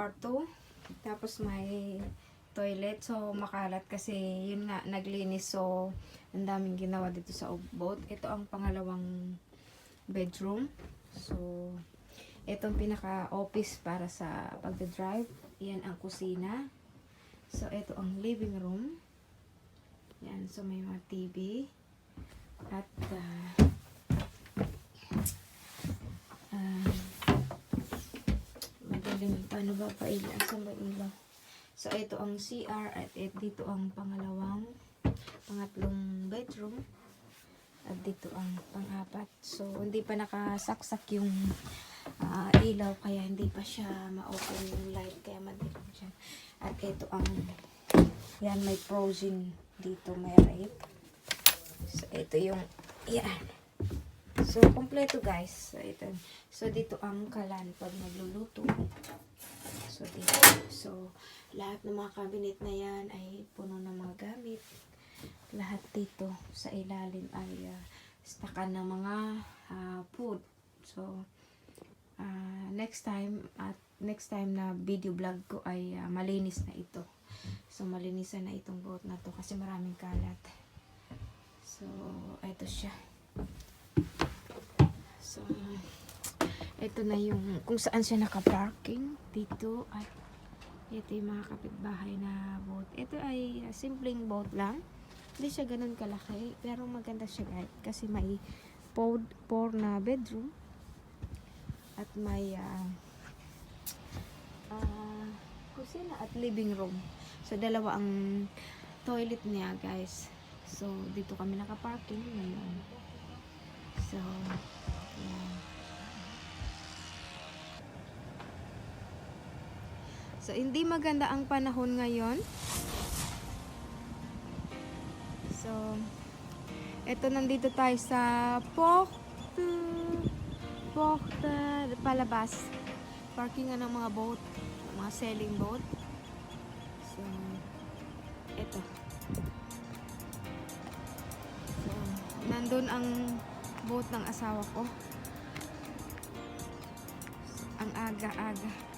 kwarto. Tapos may toilet. So, makalat kasi yun nga, naglinis. So, ang daming ginawa dito sa boat. Ito ang pangalawang bedroom. So, itong pinaka-office para sa pagdadrive. Yan ang kusina. So, ito ang living room. Yan. So, may mga TV. At, magaling. Paano ba pailan? Saan ba ilaw? So, ito ang CR. At dito ang pangatlong bedroom. At dito ang pang-apat. So, hindi pa nakasaksak yung ilaw. Kaya hindi pa siya ma-open yung light. Kaya madilim siya. At ito ang, yan, may frozen dito. May rape. So, ito yung, yan. So, kompleto guys. So, ito. So, dito ang kalan pag nagluluto. So, dito. So, lahat ng mga cabinet na yan ay puno ng mga gamit. Lahat dito sa ilalim ay stakan ng mga food. So, next time na video vlog ko ay malinis na ito. So, malinisan na itong boat na to kasi maraming kalat. So, ito siya. So, ito na yung kung saan siya nakaparking dito. At ito yung mga kapitbahay na boat. Ito ay simpleng boat lang. Hindi siya ganun kalaki. Pero maganda siya guys. Kasi may 4 na bedroom. At may kusina at living room. So, dalawa ang toilet niya guys. So, dito kami nakaparking ngayon. So, yeah. So, hindi maganda ang panahon ngayon. So, eto nandito tayo sa palabas. Parking ng mga boat. Mga selling boat. So, eto. So, nandun ang boat ng asawa ko. So, ang aga-aga.